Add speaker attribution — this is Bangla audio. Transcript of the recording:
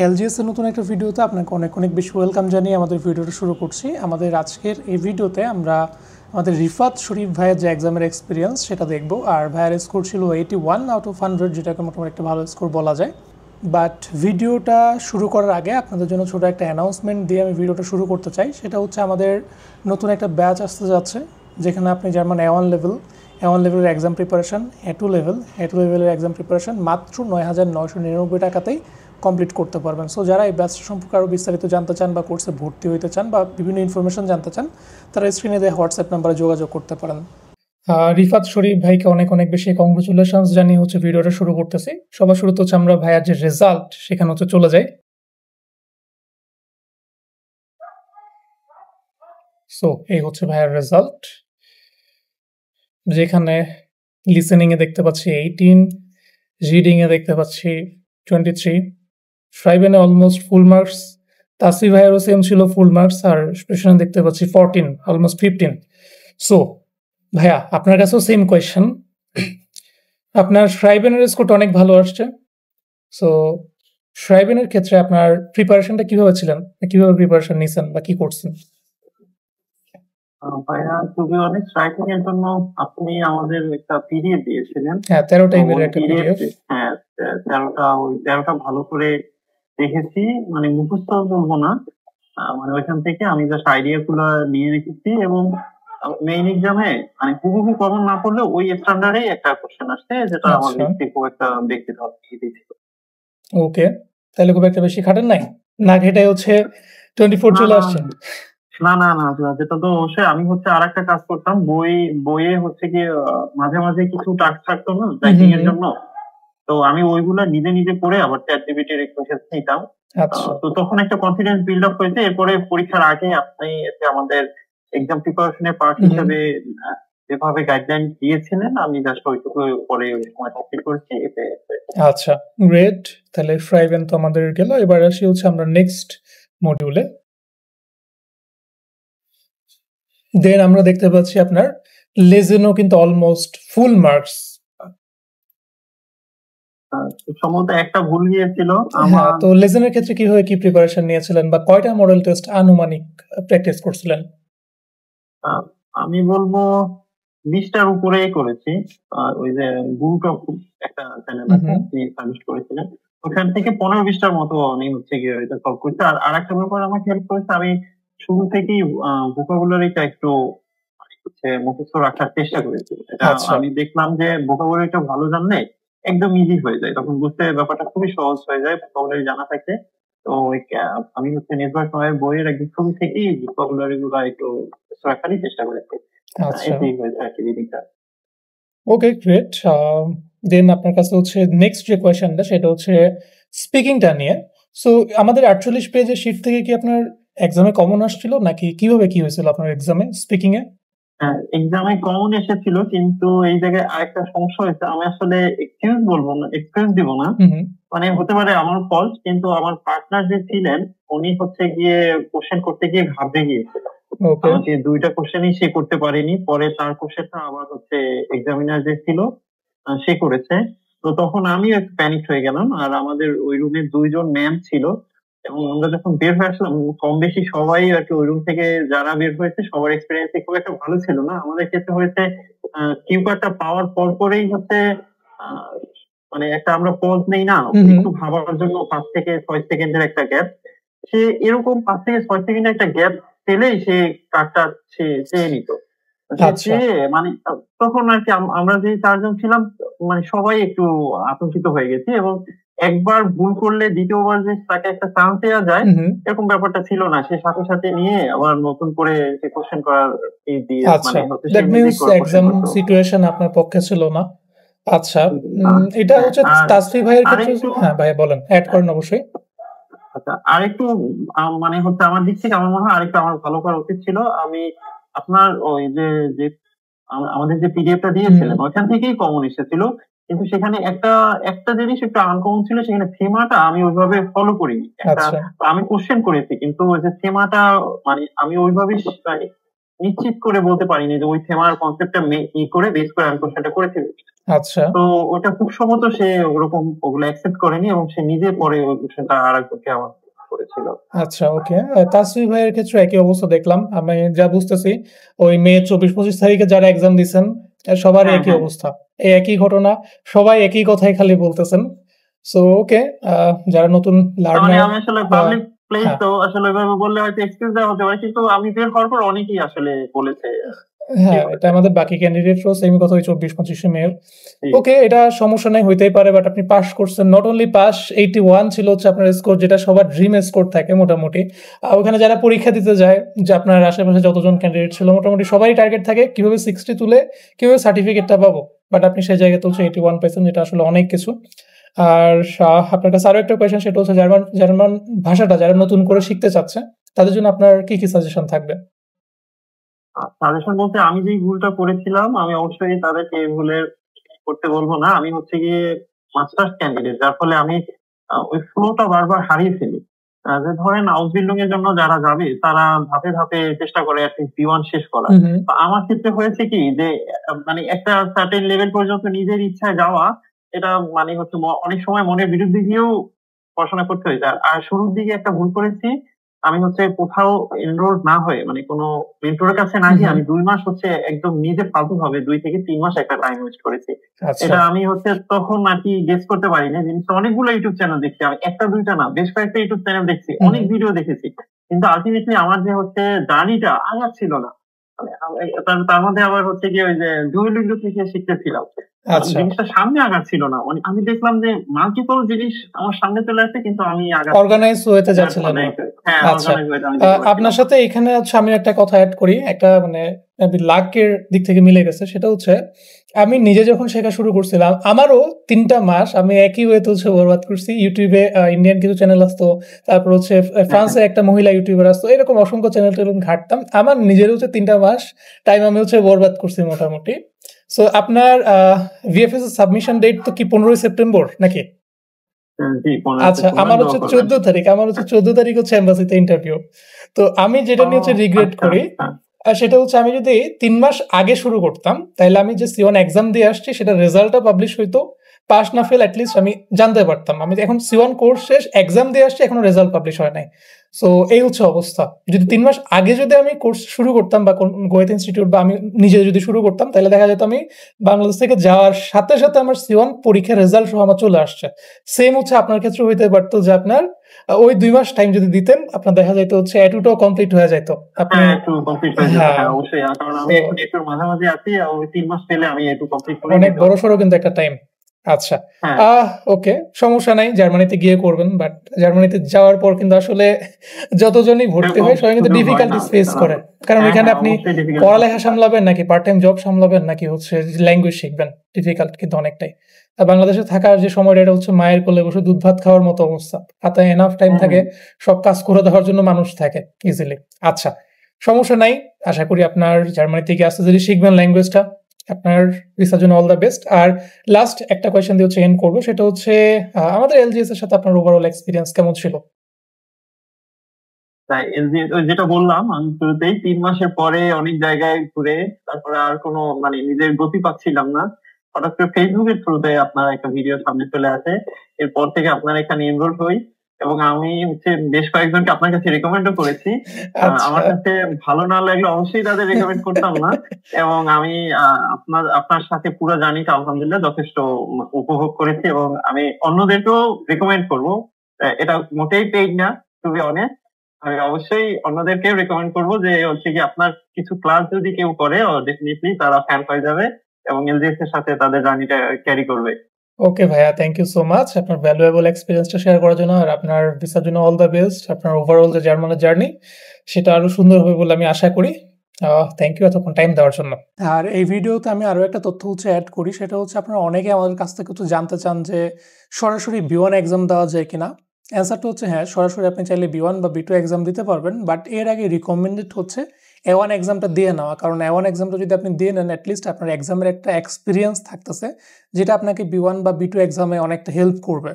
Speaker 1: এলজিএস এর নতুন একটা ভিডিওতে আপনাকে অনেক অনেক বেশি ওয়েলকাম জানিয়ে আমাদের ভিডিওটা শুরু করছি। আমাদের আজকের এই ভিডিওতে আমরা আমাদের রিফাত শরীফ ভাইয়ের যে এক্সামের এক্সপিরিয়েন্স সেটা দেখব। আর ভাইয়ের স্কোর ছিল 81 আউট অফ 100, যেটাকে মোটামুটি একটা ভালো স্কোর বলা যায়। বাট ভিডিওটা শুরু করার আগে আপনাদের জন্য ছোটো একটা অ্যানাউন্সমেন্ট দিয়ে আমি ভিডিওটা শুরু করতে চাই। সেটা হচ্ছে আমাদের নতুন একটা ব্যাচ আসতে যাচ্ছে, যেখানে আপনি জার্মান A1 লেভেলের এক্সাম প্রিপারেশান, A2 লেভেলের এক্সাম প্রিপারেশান মাত্র 9,999 টাকাতেই কমপ্লিট করতে পারবেন। সো যারা এই ব্যাচটা সম্পর্কে আরও বিস্তারিত জানতে চান বা কোর্সে ভর্তি হতে চান বা বিভিন্ন ইনফরমেশন জানতে চান, তারা স্ক্রিনে দেওয়া হোয়াটসঅ্যাপ নাম্বারে যোগাযোগ করতে পারেন। রিফাত শরীফ ভাইকে অনেক অনেক বেশি কংগ্রেচুলেশনস জানিয়ে হচ্ছে ভিডিওটা শুরু করতেছি। সবার শুরুতে হচ্ছে আমরা ভাইয়ার যে রেজাল্ট সেখানে হচ্ছে চলে যাই। সো এই হচ্ছে ভাইয়ার রেজাল্ট, যেখানে লিসেনিংয়ে দেখতে পাচ্ছি 18, রিডিংয়ে দেখতে পাচ্ছি 23, ট্রাইবেনে almost full marks, Tasfi ভাইয়েরও same ছিল ফুল মার্কস, আর স্পেশালে দেখতে পাচ্ছি 14, অলমোস্ট 15। সো ভাইয়া, আপনার কাছেও সেম কোয়েশ্চেন। আপনার ট্রাইবেনের স্কোরটা অনেক ভালো আসছে। সো ট্রাইবেনের ক্ষেত্রে আপনার প্রিপারেশনটা কিভাবে ছিলেন, কিভাবে প্রিপারেশন নিয়েছেন বা কি করছেন?
Speaker 2: ভাইয়া, টু বি অনেস্ট, রাইটিং এর জন্য আপনি আমাদের একটা পিডিএফ দিয়েছিলেন।
Speaker 1: হ্যাঁ, 13টা ইমেলের একটা পিডিএফ।
Speaker 2: হ্যাঁ, 13টা ভালো করে দেখেছি, মানে মুখস্থ বলবো না, মানে ওইখান থেকে আমি জাস্ট আইডিয়া গুলো নিয়ে রেখেছি। এবং মেইন এক্সামে মানে হুবহু কমন না পড়লে ওই স্ট্যান্ডার্ডে একটা কোশ্চেন আসছে, যেটা আমার লিখতে খুব একটা ব্যক্তিগত দিয়েছিল।
Speaker 1: ওকে, তাহলে খুব একটা বেশি খাটেন নাই, না ঘেটাই হচ্ছে 24 চলে আসছে।
Speaker 2: না না না, যেটা তো অবশ্যই আমি হচ্ছে আর একটা কাজ করতাম, বইয়ে হচ্ছে কি মাঝে মাঝে কিছু টাস্ক থাকতো না রাইটিং এর জন্য, তো আমি ওইগুলা নিজে নিজে পড়ে আবার চ্যাটজিপিটি রিকোয়েস্ট নিতাম। তো তখন একটা কনফিডেন্স বিল্ড আপ হয়েছে। এরপরে পরীক্ষার আগে আপনি আমাদের এক্সাম প্রিপারেশনের পার্ট হিসেবে যেভাবে গাইডলাইন দিয়েছিলেন, আমি জাস্ট ওইটুকু পরে সময় কমপ্লিট করেছি।
Speaker 1: আচ্ছা, গ্রেট। তাহলে ফ্রাইভেন তো আমাদের গেল, এবার আসি হচ্ছে আমরা নেক্সট মডিউলে। দেন আমরা দেখতে পাচ্ছি আপনার লেজেনও কিন্তু অলমোস্ট ফুল মার্কস।
Speaker 2: সম্ভবত একটা ভুল গিয়েছিল।
Speaker 1: তো লেজেনের ক্ষেত্রে কিভাবে কি প্রিপারেশন নিয়েছিলেন বা কয়টা মডেল টেস্ট আনুমানিক প্র্যাকটিস করছিলেন?
Speaker 2: আমি বলবো 20টার উপরেই করেছি। ওই যে গুরুটক একটা চ্যানেল আছে, আপনি সাজেস্ট করেছিলেন, ওখান থেকে 15-20টার মতো আমি হচ্ছে গিয়ে এটা সলভ করছি। আর একটা ব্যাপার আমাকে হেল্প করেছে, আমি শুরু থেকেই ভোকাবুলারিটা একটু হচ্ছে মুখস্থ রাখার চেষ্টা করেছি। এটা আমি দেখলাম যে ভোকাবুলারিটা ভালো জানলে একদম ইজি হয়ে যায়, তখন বুঝতে ব্যাপারটা খুবই সহজ হয়ে যায় ভোকাবুলারি জানা থাকে। তো আমি হচ্ছে নির্ভর সময় বইয়ের একদম শুরু থেকেই ভোকাবুলারি গুলা একটু রাখারই চেষ্টা করেছি।
Speaker 1: ওকে, গ্রেট। দেন আপনার কাছে হচ্ছে নেক্সট যে কোয়েশ্চেনটা সেটা হচ্ছে স্পিকিংটা নিয়ে। সো আমাদের 48 পেজের শীট থেকে কি আপনার এক্সামে কমন আসছিল, নাকি কিভাবে কি হয়েছিল আপনার এক্সামে স্পিকিং এ?
Speaker 2: হ্যাঁ, এক্সামে কমন এসেছিল, কিন্তু এই জায়গায় আরেকটা সমস্যা হয়েছে। আমি আসলে এক্সকিউজ বলবো না, এক্সকিউজ দিব না, মানে হতে পারে আমার ফল্ট, কিন্তু আমার পার্টনার যে ছিলেন উনি হচ্ছে গিয়ে কোশ্চেন করতে গিয়ে ঘাবড়ে গিয়েছিল। আমাকে 2টা কোশ্চেনই সে করতে পারেনি, পরে তার কোশ্চেনটা আবার হচ্ছে এক্সামিনার যে ছিল সে করেছে। তো তখন আমি একটু প্যানিক হয়ে গেলাম। আর আমাদের ওই রুমে 2জন ম্যাম ছিল, এবং আমরা যখন বের হয়ে আসলাম কম বেশি সবাই আর কি ওই রুম থেকে যারা বের হয়েছে সবার এক্সপিরিয়েন্স খুব একটা ভালো ছিল না। আমাদের ক্ষেত্রে হয়েছে কিউ কার্ডটা পাওয়ার পর পরেই হচ্ছে মানে একটা আমরা পজ নেই না, একটু ভাবার জন্য 5 থেকে 6 সেকেন্ডের একটা গ্যাপ, সে এরকম 5 থেকে 6 সেকেন্ডের একটা গ্যাপ পেলেই সে কার্ডটা চেয়ে নিত। মানে তখন আর কি আমরা যে 4জন ছিলাম মানে সবাই একটু আতঙ্কিত হয়ে গেছি, এবং একবার ভুল করলে দ্বিতীয়বার যে তাকে একটা চান্স দেওয়া যায় এরকম ব্যাপারটা ছিল না। সে সাথে সাথে নিয়ে আবার নতুন করে কোশ্চেন করার
Speaker 1: দ্যাট মিন্স এক্সাম সিচুয়েশন আপনার পক্ষে ছিল না। আচ্ছা, এটা হচ্ছে তাসফি ভাইয়ের ক্ষেত্রে। হ্যাঁ ভাই বলেন, অ্যাড করেন অবশ্যই।
Speaker 2: আচ্ছা, আরেকটু মানে হচ্ছে আমার দিক থেকে আমার মনে হয় আরেকটু আমার ভালো করা উচিত ছিল। আমি আপনার ওই যে আমাদের যে পিডিএফটা দিয়েছিলেন ওইখান থেকেই কমন এসেছিল, কিন্তু সেখানে একটা জিনিস একটু আনকমন ছিল, সেখানে থেমাটা আমি ওইভাবে ফলো করিনি। আমি কোশ্চেন করেছি, কিন্তু ওই যে থেমাটা মানে আমি ওইভাবে নিশ্চিত করে বলতে পারিনি যে ওই থেমার কনসেপ্টটা ই করে বেস করে আমি কোশ্চেনটা করেছি।
Speaker 1: আচ্ছা।
Speaker 2: তো ওটা খুব সম্ভবত সে ওরকম ওগুলো অ্যাকসেপ্ট করেনি এবং সে নিজে পরে ওই বিষয়টা আরেকজনকে আমার করেছিল।
Speaker 1: আচ্ছা, ওকে। তাসফিক ভাইয়ের ক্ষেত্রে একই অবস্থা দেখলাম। আমি যা বুঝতেছি ওই মে 24-25 তারিখে যারা এক্সাম দিচ্ছেন সবারই
Speaker 2: হ্যাঁ
Speaker 1: একই
Speaker 2: হ্যাঁ
Speaker 1: অবস্থা, এই একই ঘটনা, সবাই একই কথাই খালি বলতেছেন। সো ওকে, যারা নতুন
Speaker 2: তার মানে
Speaker 1: লার্নার
Speaker 2: আমি আসলে
Speaker 1: বা
Speaker 2: পাবলিক প্লেস
Speaker 1: হ্যাঁ
Speaker 2: তো আসলে ওইভাবে বললে হয়তো এক্সকিউজ দেওয়া হতে পারে, কিন্তু আমি বের হওয়ার পর অনেকেই আসলে বলেছে
Speaker 1: হ্যাঁ, এটা
Speaker 2: বলেছে।
Speaker 1: আমাদের বাকি ক্যান্ডিডেটরাও সেম কথা, ওই 24-25 মেয়ের।
Speaker 2: জি।
Speaker 1: ওকে, এটা সমস্যা নাই, হইতেই পারে, বাট আপনি পাস করছেন। নট অনলি পাস, 81 ছিল হচ্ছে আপনার স্কোর, যেটা সবার ড্রিম স্কোর থাকে মোটামুটি। ওখানে যারা পরীক্ষা দিতে যায়, যে আপনার আশেপাশে যতজন ক্যান্ডিডেট ছিল মোটামুটি সবারই টার্গেট থাকে কিভাবে 60 তুলে কিভাবে সার্টিফিকেটটা পাবো, বাট আপনি সেই জায়গায় তুলছে 81 পাইছেন, যেটা আসলে অনেক কিছু। আর আপনার কাছে আরো একটা কোয়েশ্চেন, সেটা হচ্ছে জার্মান জার্মান ভাষাটা যারা নতুন করে শিখতে চাচ্ছে তাদের জন্য আপনার কি কি সাজেশন থাকবে?
Speaker 2: সাজেশন বলতে আমি যে ভুলটা করেছিলাম আমি অবশ্যই তাদেরকে এই ভুলের করতে বলবো না। আমি হচ্ছে গিয়ে মাস্টার্স ক্যান্ডিডেট, যার ফলে আমি ওই ফ্লোটা বারবার হারিয়ে ফেলি। যে ধরেন হাউস বিল্ডিং এর জন্য যারা যাবে তারা ধাপে ধাপে চেষ্টা করে B1 শেষ করা। তো আমার ক্ষেত্রে হয়েছে কি যে মানে একটা সার্টেন লেভেল পর্যন্ত নিজের ইচ্ছায় যাওয়া, এটা মানে হচ্ছে অনেক সময় মনের বিরুদ্ধে গিয়েও পড়াশোনা করতে হয়েছে। আর শুরুর দিকে একটা ভুল করেছি, আমি হচ্ছে কোথাও এনরোল না হয়ে মানে কোনো মেন্টরের কাছে না গিয়ে আমি 2 মাস হচ্ছে একদম নিজে ফালতু ভাবে 2 থেকে 3 মাস একটা টাইম ওয়েস্ট করেছি।
Speaker 1: আচ্ছা।
Speaker 2: এটা আমি হচ্ছে তখন আর কি গেস করতে পারি না। জিনিসটা অনেকগুলো ইউটিউব চ্যানেল দেখছি আমি, একটা দুইটা না, বেশ কয়েকটা ইউটিউব চ্যানেল দেখছি, অনেক ভিডিও দেখেছি, কিন্তু আলটিমেটলি আমার যে হচ্ছে জার্নিটা আগাচ্ছিল না। মানে তার মধ্যে আবার হচ্ছে কি ওই যে ডুয়োলিঙ্গো থেকে শিখতেছিলাম,
Speaker 1: আচ্ছা,
Speaker 2: জিনিসটা সামনে আগাচ্ছিল না। মানে আমি দেখলাম যে মাল্টিপল জিনিস আমার সামনে চলে আসছে কিন্তু আমি
Speaker 1: অর্গানাইজ ওয়েতে যাচ্ছিলেন না।
Speaker 2: হ্যাঁ
Speaker 1: আচ্ছা,
Speaker 2: অর্গানাইজ ওয়েতে আমি যেতে
Speaker 1: আপনার
Speaker 2: পারছিলাম না।
Speaker 1: সাথে এখানে হচ্ছে আমি একটা কথা অ্যাড করি, একটা মানে লাকের দিক থেকে মিলে গেছে। সেটা হচ্ছে আমি নিজে যখন শেখা শুরু করছিলাম আমারও 3টা মাস আমি একই ওয়েতে হচ্ছে বরবাদ করছি। ইউটিউবে ইন্ডিয়ান কিছু চ্যানেল আসতো, তারপর হচ্ছে
Speaker 2: হ্যাঁ হ্যাঁ
Speaker 1: ফ্রান্সে একটা মহিলা ইউটিউবার আসতো, এরকম অসংখ্য চ্যানেল টেনেল ঘাটতাম। আমার নিজের হচ্ছে 3টা মাস টাইম আমি হচ্ছে বরবাদ করছি মোটামুটি। সো আপনার ভিএফএস এর সাবমিশন ডেট তো কি 15ই সেপ্টেম্বর নাকি?
Speaker 2: জি 15
Speaker 1: আচ্ছা,
Speaker 2: সেপ্টেম্বর
Speaker 1: আমার
Speaker 2: দোয়া
Speaker 1: হচ্ছে
Speaker 2: করবেন।
Speaker 1: 14 তারিখ, হচ্ছে এম্বাসিতে ইন্টারভিউ। তো আমি যেটা
Speaker 2: ও
Speaker 1: নিয়ে হচ্ছে রিগ্রেট
Speaker 2: আচ্ছা
Speaker 1: করি,
Speaker 2: আচ্ছা।
Speaker 1: সেটা হচ্ছে আমি যদি 3 মাস আগে শুরু করতাম তাহলে আমি যে C1 এক্সাম দিয়ে আসছি সেটা রেজাল্টটা পাবলিশ হইতো, পাস না ফেল অ্যাটলিস্ট আমি জানতে পারতাম। আমি এখন C1 কোর্স শেষ, এক্সাম দিয়ে আসছি, এখনো রেজাল্ট পাবলিশ হয় নাই। সো এই হচ্ছে অবস্থা। যদি 3 মাস আগে যদি আমি কোর্স শুরু করতাম বা গোয়েত ইনস্টিটিউট বা আমি নিজে যদি শুরু করতাম, তাহলে দেখা যেত আমি বাংলাদেশ থেকে যাওয়ার সাথে সাথে আমার C1 পরীক্ষার রেজাল্ট সহ আমার চলে আসছে। সেম হচ্ছে আপনার ক্ষেত্রে হইতে পারতো যে আপনার ওই 2 মাস টাইম যদি দিতেন, আপনার দেখা যাইতো হচ্ছে এটুটাও কমপ্লিট হয়ে যাইতো আপনি।
Speaker 2: হ্যাঁ একটু কমপ্লিট হয়ে যেত,
Speaker 1: হ্যাঁ,
Speaker 2: হ্যাঁ অবশ্যই। কারণ আমি
Speaker 1: তো
Speaker 2: এখন একটু মাঝামাঝি আছি, ওই 3 মাস পেলে আমি একটু কমপ্লিট করে
Speaker 1: অনেক
Speaker 2: দিতে
Speaker 1: বড়
Speaker 2: পারবো।
Speaker 1: সড়ো কিন্তু একটা টাইম। আচ্ছা,
Speaker 2: হ্যাঁ
Speaker 1: ওকে, সমস্যা নাই, জার্মানিতে গিয়ে করবেন। বাট জার্মানিতে যাওয়ার পর কিন্তু আসলে যতজনই ভর্তি
Speaker 2: এরকম
Speaker 1: হয় সবাই কিন্তু
Speaker 2: সুযোগ হয় না।
Speaker 1: ডিফিকাল্টিস ফেস করে। কারণ
Speaker 2: হ্যাঁ
Speaker 1: ওইখানে
Speaker 2: হ্যাঁ
Speaker 1: আপনি
Speaker 2: অবশ্যই ডিফিকাল্ট
Speaker 1: পড়ালেখা সামলাবেন নাকি পার্ট টাইম জব সামলাবেন নাকি হচ্ছে ল্যাঙ্গুয়েজ শিখবেন, ডিফিকাল্ট কিন্তু অনেকটাই। বাংলাদেশে থাকার যে সময়টা, এটা হচ্ছে মায়ের কোলে বসে দুধ ভাত খাওয়ার মতো অবস্থা। হাতে এনাফ টাইম
Speaker 2: হ্যাঁ
Speaker 1: থাকে, সব কাজ করে দেওয়ার জন্য মানুষ থাকে ইজিলি। আচ্ছা, সমস্যা নাই। আশা করি আপনার জার্মানি থেকে আসতে যদি শিখবেন ল্যাঙ্গুয়েজটা, আপনার ভিসার জন্য অল দ্য বেস্ট। আর লাস্ট একটা কোয়েশ্চেন দিয়ে হচ্ছে এন্ড করবো, সেটা হচ্ছে আমাদের এলজিএস এর সাথে আপনার ওভারঅল এক্সপিরিয়েন্স কেমন ছিল?
Speaker 2: তাই ওই যেটা বললাম আমি শুরুতেই, 3 মাসের পরে অনেক জায়গায় ঘুরে তারপরে আর কোনো মানে নিজের গতি পাচ্ছিলাম না। হঠাৎ করে ফেসবুকের থ্রুতে আপনার একটা ভিডিও সামনে চলে আসে, এরপর থেকে আপনার এখানে এনরোল হই এবং আমি হচ্ছে বেশ কয়েকজনকে আপনার কাছে রেকমেন্ডও করেছি। আমার
Speaker 1: আচ্ছা।
Speaker 2: কাছে ভালো না লাগলে অবশ্যই তাদের রেকমেন্ড করতাম না। এবং আমি আপনার আপনার সাথে পুরো জার্নিটা আলহামদুলিল্লাহ যথেষ্ট উপভোগ করেছি এবং আমি অন্যদেরকেও রেকমেন্ড করবো। এটা মোটেই পেইড না, টু বি অনেস্ট। আমি অবশ্যই অন্যদেরকে রেকমেন্ড করবো যে হচ্ছে কি আপনার কিছু ক্লাস যদি কেউ করে ডেফিনেটলি তারা ফ্যান হয়ে যাবে এবং এলজিএস এর সাথে তাদের জার্নিটা ক্যারি করবে।
Speaker 1: ওকে ভাইয়া, থ্যাংক ইউ সো মাচ আপনার ভ্যালুয়েবল এক্সপিরিয়েন্সটা শেয়ার করার জন্য। আর আপনার ভিসার জন্য অল দ্য বেস্ট। আপনার ওভারঅল যে জার্মানের জার্নি সেটা আরো সুন্দর হবে বলে আমি আশা করি। থ্যাংক ইউ এতক্ষণ টাইম দেওয়ার জন্য। আর এই ভিডিওতে আমি আরো একটা তথ্য হচ্ছে অ্যাড করি, সেটা হচ্ছে আপনারা অনেকে আমাদের কাছ থেকে একটু জানতে চান যে সরাসরি B1 এক্সাম দেওয়া যায় কিনা। অ্যান্সারটা হচ্ছে হ্যাঁ, সরাসরি আপনি চাইলে B1 বা B2 এক্সাম দিতে পারবেন, বাট এর আগে রিকমেন্ডেড হচ্ছে A1 এক্সামটা দিয়ে নেওয়া। কারণ A1 এক্সামটা যদি আপনি দিয়ে নেন, অ্যাটলিস্ট আপনার এক্সামের একটা এক্সপিরিয়েন্স থাকতেছে, যেটা আপনাকে B1 বা B2 এক্সামে অনেকটা হেল্প করবে।